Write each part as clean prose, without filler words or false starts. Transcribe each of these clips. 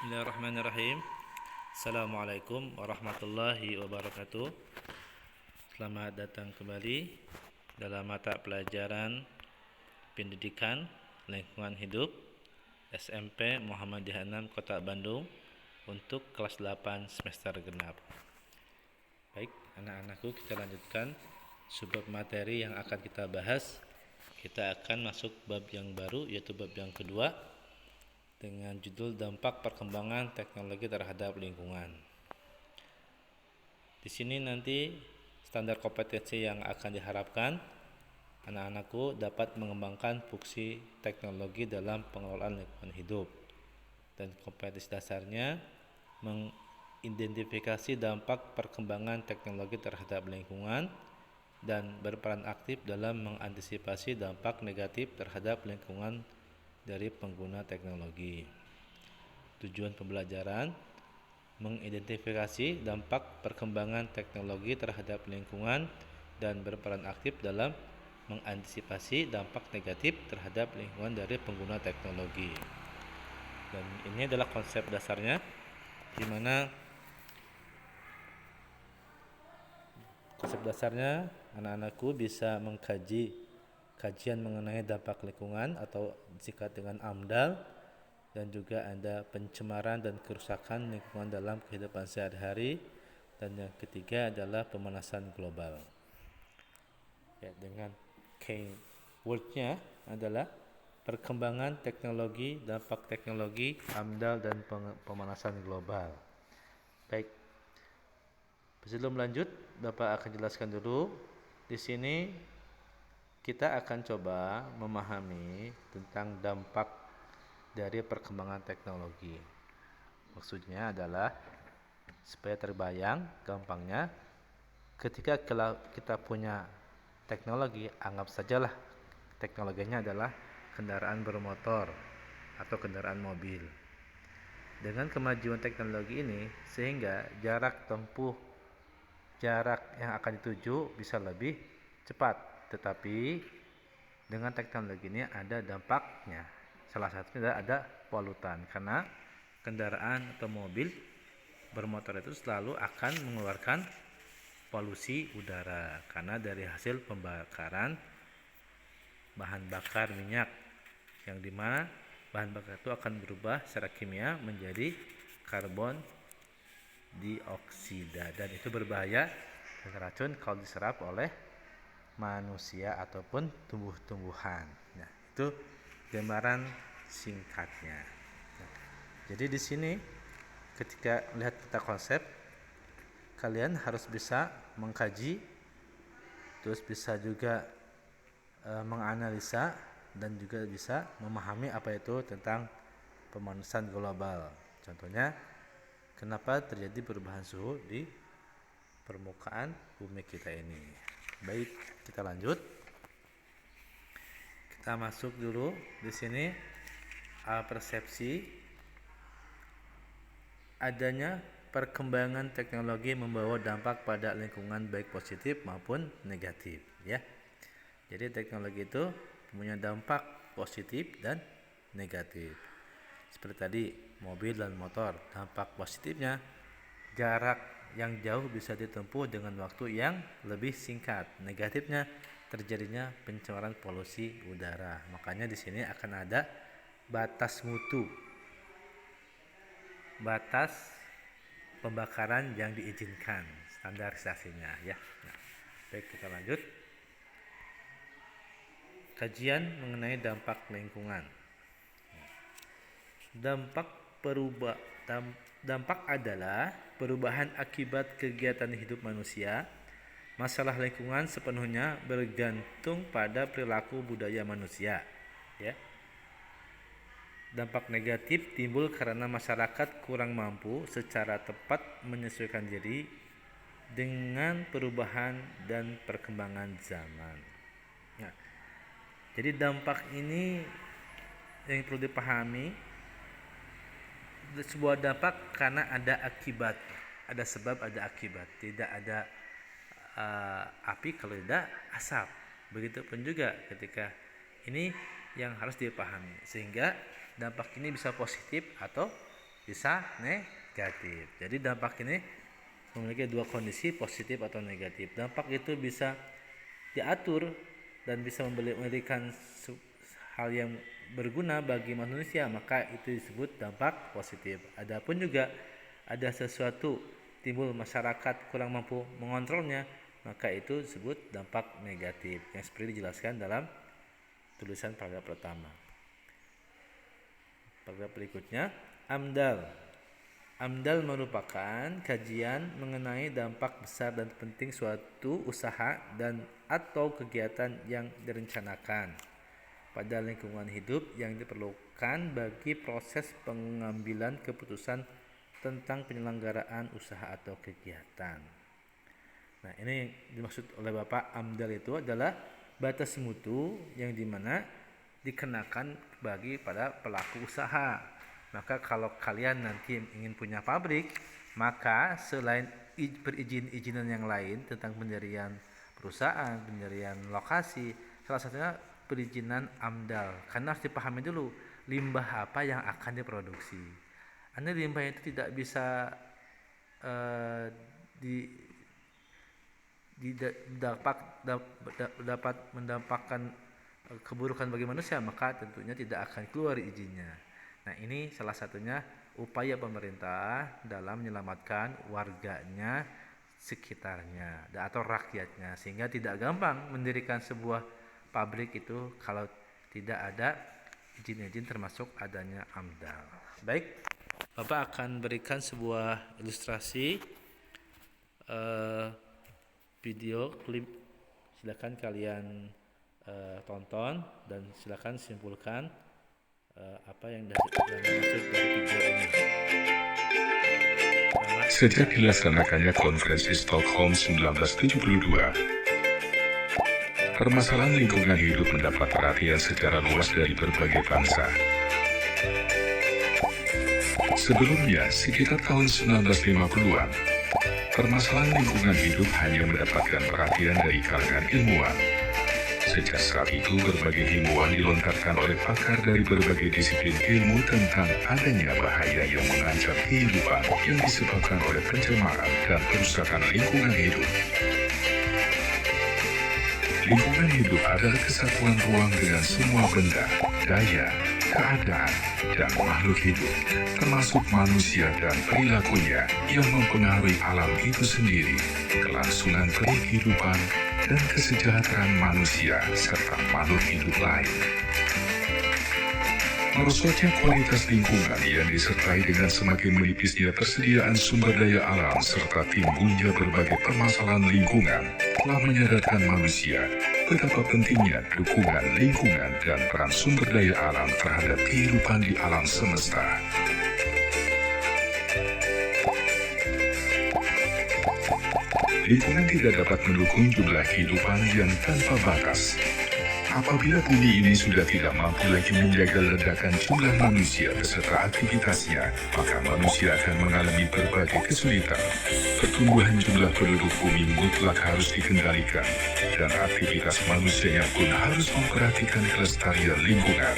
Bismillahirrahmanirrahim. Assalamualaikum warahmatullahi wabarakatuh. Selamat datang kembali dalam mata pelajaran Pendidikan Lingkungan Hidup SMP Muhammadiyah 6 Kota Bandung untuk kelas 8 semester genap. Baik, anak-anakku, kita lanjutkan subbab materi yang akan kita bahas. Kita akan masuk bab yang baru, yaitu bab yang kedua, dengan judul dampak perkembangan teknologi terhadap lingkungan. Di sini nanti standar kompetensi yang akan diharapkan anak-anakku dapat mengembangkan fungsi teknologi dalam pengelolaan lingkungan hidup, dan kompetensi dasarnya mengidentifikasi dampak perkembangan teknologi terhadap lingkungan dan berperan aktif dalam mengantisipasi dampak negatif terhadap lingkungan dari pengguna teknologi. Tujuan pembelajaran: mengidentifikasi dampak perkembangan teknologi terhadap lingkungan dan berperan aktif dalam mengantisipasi dampak negatif terhadap lingkungan dari pengguna teknologi. Dan ini adalah konsep dasarnya, di mana konsep dasarnya anak-anakku bisa mengkaji kajian mengenai dampak lingkungan atau disingkat dengan AMDAL, dan juga ada pencemaran dan kerusakan lingkungan dalam kehidupan sehari-hari, dan yang ketiga adalah pemanasan global. Ya, dengan keywordnya adalah perkembangan teknologi, dampak teknologi, AMDAL, dan pemanasan global. Baik, sebelum lanjut, Bapak akan jelaskan dulu. Di sini kita akan coba memahami tentang dampak dari perkembangan teknologi. Maksudnya adalah supaya terbayang gampangnya, ketika kita punya teknologi, anggap sajalah teknologinya adalah kendaraan bermotor atau kendaraan mobil. Dengan kemajuan teknologi ini, sehingga jarak yang akan dituju bisa lebih cepat. Tetapi dengan teknologi ini ada dampaknya. Salah satunya ada polutan, karena kendaraan atau mobil bermotor itu selalu akan mengeluarkan polusi udara karena dari hasil pembakaran bahan bakar minyak, yang dimana bahan bakar itu akan berubah secara kimia menjadi karbon dioksida, dan itu berbahaya dan racun kalau diserap oleh manusia ataupun tumbuh-tumbuhan. Nah, itu gambaran singkatnya. Nah, jadi di sini ketika lihat peta konsep, kalian harus bisa mengkaji, terus bisa juga menganalisa, dan juga bisa memahami apa itu tentang pemanasan global. Contohnya, kenapa terjadi perubahan suhu di permukaan bumi kita ini. Baik, kita lanjut. Kita masuk dulu di sini persepsi adanya perkembangan teknologi membawa dampak pada lingkungan baik positif maupun negatif, ya. Jadi teknologi itu punya dampak positif dan negatif. Seperti tadi mobil dan motor, dampak positifnya jarak yang jauh bisa ditempuh dengan waktu yang lebih singkat. Negatifnya terjadinya pencemaran polusi udara. Makanya di sini akan ada batas mutu, batas pembakaran yang diizinkan, standarisasinya, ya. Nah, baik, kita lanjut. Kajian mengenai dampak lingkungan. Dampak adalah perubahan akibat kegiatan hidup manusia. Masalah lingkungan sepenuhnya bergantung pada perilaku budaya manusia, ya. Dampak negatif timbul karena masyarakat kurang mampu secara tepat menyesuaikan diri dengan perubahan dan perkembangan zaman. Nah, jadi dampak ini yang perlu dipahami. Sebuah dampak karena ada akibat, ada sebab, ada akibat. Tidak ada api kalau tidak asap. Begitupun juga ketika ini yang harus dipahami, sehingga dampak ini bisa positif atau bisa negatif. Jadi dampak ini memiliki dua kondisi, positif atau negatif. Dampak itu bisa diatur dan bisa memberikan hal yang berguna bagi manusia, maka itu disebut dampak positif. Adapun juga ada sesuatu timbul masyarakat kurang mampu mengontrolnya, maka itu disebut dampak negatif yang seperti dijelaskan dalam tulisan paragraf pertama. Paragraf berikutnya, AMDAL. AMDAL merupakan kajian mengenai dampak besar dan penting suatu usaha dan atau kegiatan yang direncanakan pada lingkungan hidup yang diperlukan bagi proses pengambilan keputusan tentang penyelenggaraan usaha atau kegiatan. Nah, ini yang dimaksud oleh Bapak AMDAL itu adalah batas mutu yang dimana dikenakan bagi pada pelaku usaha. Maka kalau kalian nanti ingin punya pabrik, maka selain perizinan yang lain tentang pendirian perusahaan, pendirian lokasi, salah satunya perizinan AMDAL. Karena harus dipahami dulu limbah apa yang akan diproduksi. Anda limbah itu tidak bisa dapat mendapatkan keburukan bagi manusia, maka tentunya tidak akan keluar izinnya. Nah, ini salah satunya upaya pemerintah dalam menyelamatkan warganya sekitarnya atau rakyatnya, sehingga tidak gampang mendirikan sebuah pabrik itu kalau tidak ada izin-izin termasuk adanya AMDAL. Baik, Bapak akan berikan sebuah ilustrasi video klip. Silakan kalian tonton dan silakan simpulkan apa yang dimaksud dari video ini. Sejak dilaksanakannya konferensi Stockholm 1972, permasalahan lingkungan hidup mendapat perhatian secara luas dari berbagai bangsa. Sebelumnya, sekitar tahun 1950-an, permasalahan lingkungan hidup hanya mendapatkan perhatian dari kalangan ilmuwan. Sejak saat itu, berbagai himbauan dilontarkan oleh pakar dari berbagai disiplin ilmu tentang adanya bahaya yang mengancam kehidupan yang disebabkan oleh pencemaran dan kerusakan lingkungan hidup. Lingkungan hidup adalah kesatuan ruang dengan semua benda, daya, keadaan, dan makhluk hidup, termasuk manusia dan perilakunya yang mempengaruhi alam itu sendiri, kelangsungan kehidupan, dan kesejahteraan manusia serta makhluk hidup lain. Merosotnya kualitas lingkungan yang disertai dengan semakin menipisnya persediaan sumber daya alam serta timbulnya berbagai permasalahan lingkungan telah menyadarkan manusia betapa pentingnya dukungan lingkungan dan peran sumber daya alam terhadap kehidupan di alam semesta. Lingkungan tidak dapat mendukung jumlah kehidupan yang tanpa batas. Apabila bumi ini sudah tidak mampu lagi menjaga ledakan jumlah manusia beserta aktivitasnya, maka manusia akan mengalami berbagai kesulitan. Pertumbuhan jumlah penduduk bumi mutlak harus dikendalikan, dan aktivitas manusianya pun harus memperhatikan kelestarian lingkungan.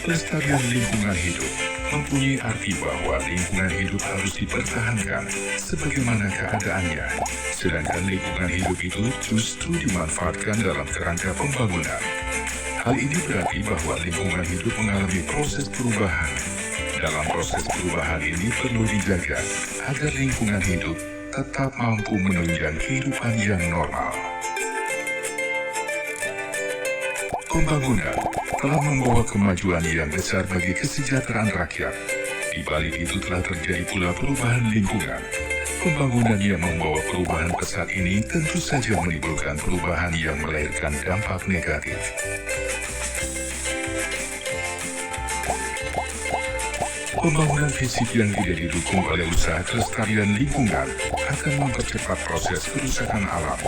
Kelestarian lingkungan hidup mempunyai arti bahwa lingkungan hidup harus dipertahankan sebagaimana keadaannya, sedangkan lingkungan hidup itu justru dimanfaatkan dalam kerangka pembangunan. Hal ini berarti bahwa lingkungan hidup mengalami proses perubahan. Dalam proses perubahan ini perlu dijaga agar lingkungan hidup tetap mampu menunjang kehidupan yang normal. Pembangunan telah membawa kemajuan yang besar bagi kesejahteraan rakyat. Di balik itu telah terjadi pula perubahan lingkungan. Pembangunan yang membawa perubahan pesat ini tentu saja menimbulkan perubahan yang melahirkan dampak negatif. Pembangunan fisik yang tidak didukung oleh usaha kelestarian lingkungan akan mempercepat proses kerusakan alam.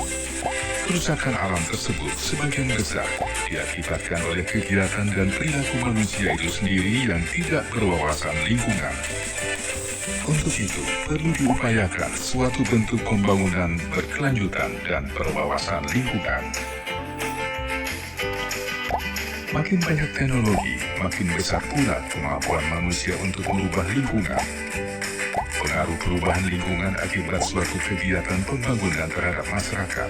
Kerusakan alam tersebut sebagian besar diakibatkan oleh kegiatan dan perilaku manusia itu sendiri yang tidak berwawasan lingkungan. Untuk itu, perlu diupayakan suatu bentuk pembangunan berkelanjutan dan berwawasan lingkungan. Makin banyak teknologi, makin besar pula kemampuan manusia untuk merubah lingkungan. Pengaruh perubahan lingkungan akibat suatu kegiatan pembangunan terhadap masyarakat.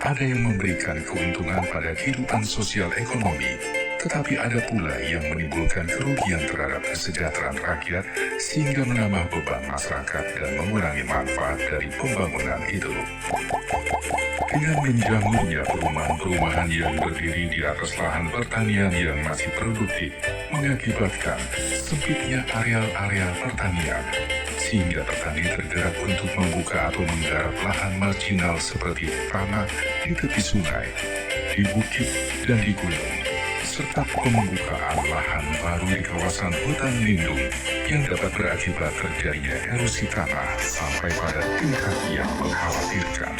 Ada yang memberikan keuntungan pada kehidupan sosial ekonomi, tetapi ada pula yang menimbulkan kerugian terhadap kesejahteraan rakyat sehingga menambah beban masyarakat dan mengurangi manfaat dari pembangunan itu. Dengan menjamurnya perumahan-perumahan yang berdiri di atas lahan pertanian yang masih produktif, mengakibatkan sempitnya areal-areal pertanian, sehingga petani tergerak untuk membuka atau menggarap lahan marginal seperti tanah di tepi sungai, di bukit, dan di gunung, serta pembukaan lahan baru di kawasan hutan lindung yang dapat berakibat terjadinya erosi tanah sampai pada tingkat yang mengkhawatirkan.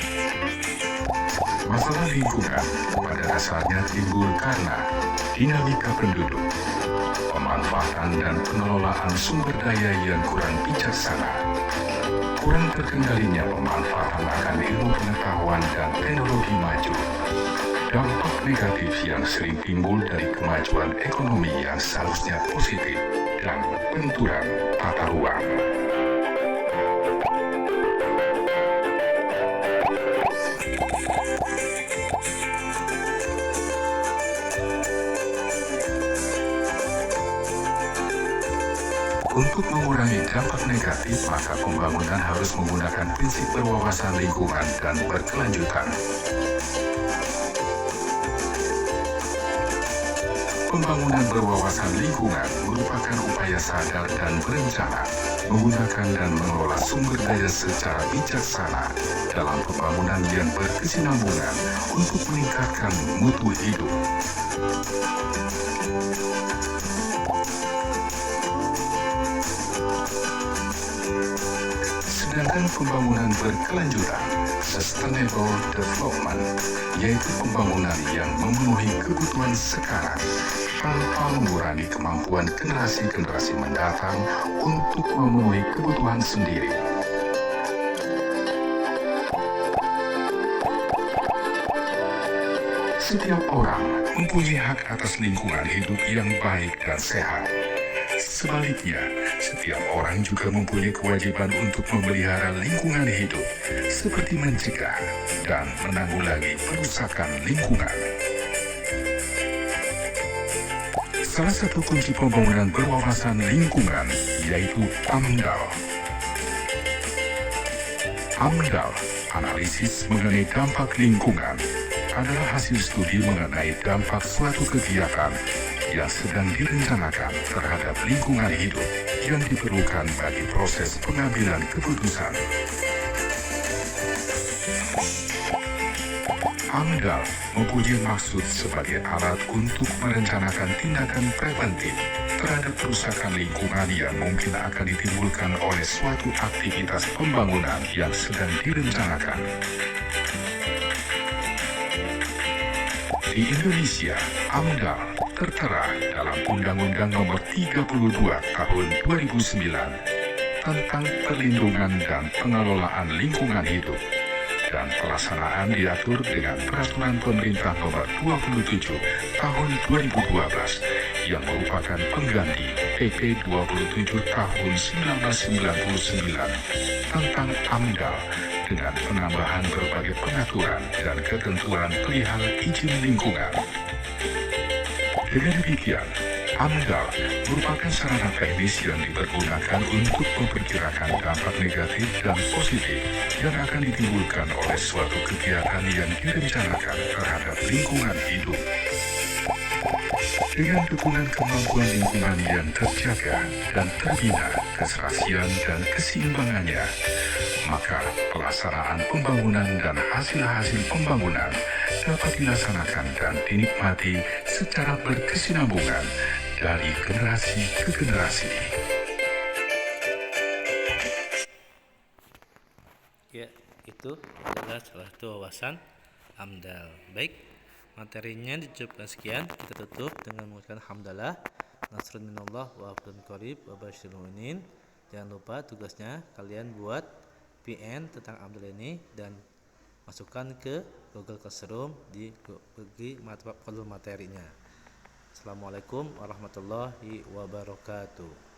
Masalah lingkungan pada dasarnya timbul karena dinamika penduduk, pemanfaatan dan pengelolaan sumber daya yang kurang bijaksana, kurang terkendalinya pemanfaatan akan ilmu pengetahuan dan teknologi maju, dampak negatif yang sering timbul dari kemajuan ekonomi yang seharusnya positif, dan benturan tata ruang. Untuk mengurangi dampak negatif, maka pembangunan harus menggunakan prinsip berwawasan lingkungan dan berkelanjutan. Pembangunan berwawasan lingkungan merupakan upaya sadar dan berencana, menggunakan dan mengelola sumber daya secara bijaksana dalam pembangunan yang berkesinambungan untuk meningkatkan mutu hidup. Sedangkan pembangunan berkelanjutan, sustainable development, yaitu pembangunan yang memenuhi kebutuhan sekarang tanpa mengurangi kemampuan generasi-generasi mendatang untuk memenuhi kebutuhan sendiri. Setiap orang mempunyai hak atas lingkungan hidup yang baik dan sehat. Sebaliknya, setiap orang juga mempunyai kewajiban untuk memelihara lingkungan hidup, seperti mencegah dan menanggulangi perusakan lingkungan. Salah satu kunci pembangunan berwawasan lingkungan yaitu AMDAL. AMDAL, analisis mengenai dampak lingkungan, adalah hasil studi mengenai dampak suatu kegiatan yang sedang direncanakan terhadap lingkungan hidup yang diperlukan bagi proses pengambilan keputusan. AMDAL mempunyai maksud sebagai alat untuk merencanakan tindakan preventif terhadap kerusakan lingkungan yang mungkin akan ditimbulkan oleh suatu aktivitas pembangunan yang sedang direncanakan. Di Indonesia, AMDAL tertera dalam Undang-Undang Nomor 32 Tahun 2009 tentang Perlindungan dan Pengelolaan Lingkungan Hidup, dan pelaksanaan diatur dengan Peraturan Pemerintah Nomor 27 Tahun 2012 yang merupakan pengganti PP 27 Tahun 1999 tentang AMDAL dengan penambahan berbagai pengaturan dan ketentuan perihal izin lingkungan. Dengan demikian, AMDAL merupakan sarana teknis yang dipergunakan untuk memperkirakan dampak negatif dan positif yang akan ditimbulkan oleh suatu kegiatan yang direncanakan terhadap lingkungan hidup. Dengan dukungan kemampuan lingkungan yang terjaga dan terbina keserasian dan keseimbangannya, maka pelaksanaan pembangunan dan hasil-hasil pembangunan dapat dilaksanakan dan dinikmati secara berkesinambungan dari generasi ke generasi. Ya, itu adalah salah satu wawasan AMDAL. Baik, materinya dicukupkan sekian. Kita tutup dengan mengucapkan hamdalah, nasrun minallah wa abdun qarib wa basyiril mu'minin. Jangan lupa tugasnya kalian buat PN tentang AMDAL ini dan masukkan ke Google Classroom di materinya. Assalamualaikum warahmatullahi wabarakatuh.